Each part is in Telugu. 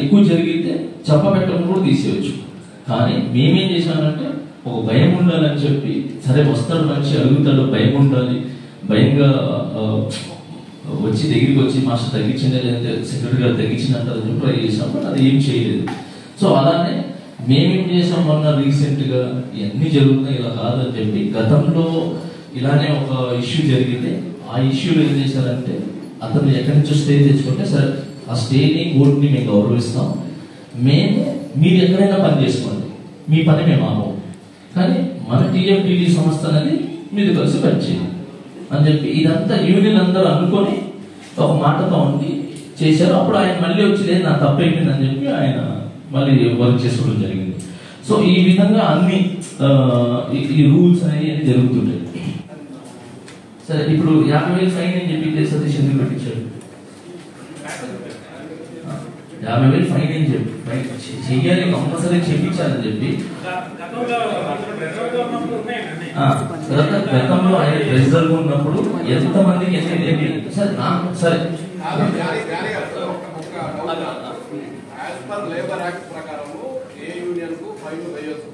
ఎక్కువ జరిగితే చెప్పబెట్టడం కూడా తీసేయచ్చు. కానీ మేమేం చేశామంటే ఒక భయం ఉండాలని చెప్పి, సరే వస్తాడు మనిషి అడుగుతాడు, భయం ఉండాలి, భయంగా వచ్చి దగ్గరికి వచ్చి మాస్టర్ తగ్గించిందే లేదంటే సెక్రటరీ గారు తగ్గించినట్టు అని ట్రై చేసాం. బట్ అది ఏం చేయలేదు. సో అలానే మేమేం చేసాం, మొన్న రీసెంట్గా ఇవన్నీ జరుగుతున్నాయి ఇలా కాదని చెప్పి, గతంలో ఇలానే ఒక ఇష్యూ జరిగితే ఆ ఇష్యూలో ఏం చేశారంటే, అతను ఎక్కడి నుంచో స్టే తెచ్చుకుంటే సరే ఆ స్టేని కోర్టుని మేము గౌరవిస్తాం, మీరు ఎక్కడైనా పని చేసుకోండి, మీ పని మేము ఆపం, కానీ మన టీఎఫ్టీడీ సంస్థ అనేది మీరు కలిసి పనిచేయండి అని చెప్పి ఇదంతా యూనియన్ అందరూ అనుకొని ఒక మాటతో ఉండి చేశారు. అప్పుడు ఆయన మళ్ళీ వచ్చి లేదు నా తప్పైపోయింది అని చెప్పి ఆయన మళ్ళీ వర్క్ చేసుకోవడం జరిగింది. సో ఈ విధంగా అన్ని ఈ రూల్స్ అనేవి జరుగుతుంటాయి. సరే ఇప్పుడు 50,000 ఫైన్ అని చెప్పి సతీష్ ఎందుకు పెట్టించాడు? 50,000 ఫైన్ అని చెప్పి చెయ్యాలి, కంపల్సరీ చెప్పించాలని చెప్పి గతంలో ఆయన ప్రెసిడెంట్ ఉన్నప్పుడు ఎంతమందికి సరే లేబర్ యాక్ట్ ప్రకారము ఏ యూనియన్ కు ఫైన్ వేయొద్దు,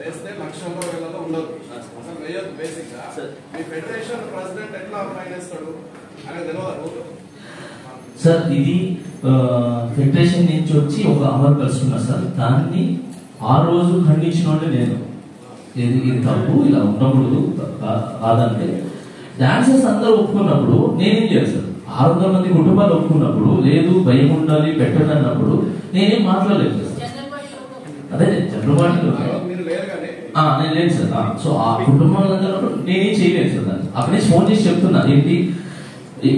వేస్తే లక్షల్లో వేలలో ఉండదు, అసలు వేయొద్దు. బేసిక్ గా మీ ఫెడరేషన్ ప్రెసిడెంట్ ఎట్లా ఫైన్ వేస్తాడు అనేది తెలియదు సార్. ఇది ఫెడరేషన్ నుంచి వచ్చి ఒక అమలు కలుసుకున్నా సార్, దాన్ని ఆ రోజు ఖండించిన వాళ్ళే నేను. ఇది తప్పు, ఇలా ఉండకూడదు కాదంటే డాన్సర్స్ అందరూ ఒప్పుకున్నప్పుడు నేనేం చేయాలి సార్? 600 మంది కుటుంబాలు ఒప్పుకున్నప్పుడు, లేదు భయం ఉండాలి పెట్టండి అన్నప్పుడు నేనేం మాట్లాడలేదు సార్. అదే చంద్రబాబు నేను లేదు సార్. సో ఆ కుటుంబాలందరూ నేనేం చేయలేదు సార్. దాన్ని అక్కడే ఫోన్ చేసి చెప్తున్నా ఏంటి,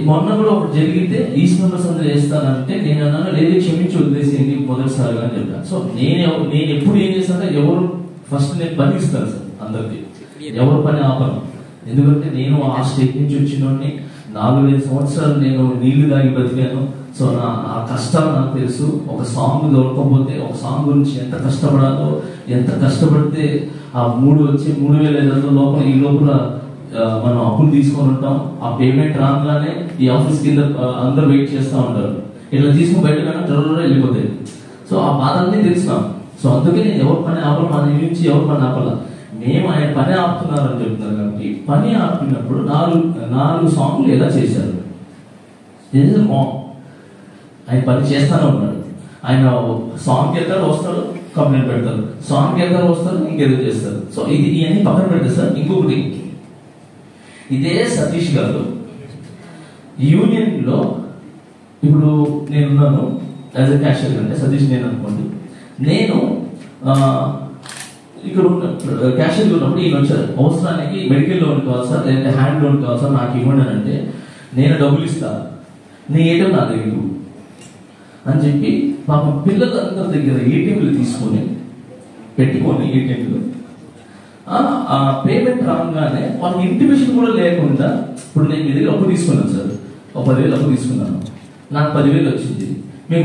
మొన్న కూడా ఒకటి జరిగితే ఈస్ట్ మెంబర్స్ అందరూ చేస్తానంటే నేను అన్నాను లేదు క్షమించి వదిలేసేయండి మొదటిసారిగా అని చెప్పాను. సో నేను ఎప్పుడు ఏం చేస్తానంటే ఎవరు ఫస్ట్ నేను పని ఇస్తాను సార్ అందరికి, ఎవరు పని ఆపను. ఎందుకంటే నేను ఆ స్టేట్ నుంచి వచ్చినోడిని, 4-5 సంవత్సరాలు నేను నీళ్లు దాగి బతికాను. సో ఆ కష్టాలు నాకు తెలుసు. ఒక సాంగ్ దొరకకపోతే ఒక సాంగ్ గురించి ఎంత కష్టపడాలో, ఎంత కష్టపడితే ఆ 3,500 లోపల ఈ లోపల మనం అప్పులు తీసుకొని ఉంటాం. ఆ పేమెంట్ రాగానే ఈ ఆఫీస్ కింద అందరూ వెయిట్ చేస్తూ ఉంటారు, ఇట్లా తీసుకుని బయట వెళ్ళిపోతాయి. సో ఆ బాధల్ని తెలుసుకున్నాం. సో అందుకే నేను ఎవరు పని ఆపల, మన నుంచి ఎవరు పని ఆపల, మేము ఆయన పని ఆపుతున్నారని చెప్తున్నారు. కాబట్టి పని ఆపినప్పుడు 4 సాంగ్లు ఎలా చేశారు? ఆయన పని చేస్తానే ఉన్నాడు. ఆయన సాంగ్కి వెళ్తారు, వస్తాడు, కంప్లైంట్ పెడతారు, సాంగ్కి వెళ్తారు, వస్తారు, ఇంకేదో చేస్తారు. సో ఇవన్నీ పక్కన పెడతారు సార్. ఇంకొకటి, ఇదే సతీష్ గారు యూనియన్ లో ఇప్పుడు నేనున్నాను యాజ్ ఎ క్యాషియర్ అంటే సతీష్ నేను అనుకోండి, నేను ఇక్కడ ఉన్న క్యాషియర్ ఉన్నప్పుడు ఈయన వచ్చారు, అవసరానికి మెడికల్ లోన్ కావాలి సార్, లేదంటే హ్యాండ్ లోన్ కావాలి సార్, నాకు ఇవ్వండి అని అంటే నేను డబ్బులు ఇస్తాను, నీ ఏటీఎం నా దగ్గర అని చెప్పి పాపం పిల్లలందరి దగ్గర ఏటీఎంలు తీసుకొని పెట్టుకొని ఏటీఎంలు ఆ పేమెంట్ రాగానే వాళ్ళకి ఇంటిమేషన్ కూడా లేకుండా, ఇప్పుడు నేను మీ దగ్గర అప్పు తీసుకున్నాను సార్, ఒక 10,000 అప్పు తీసుకున్నాను, నాకు 10,000 వచ్చింది, మేము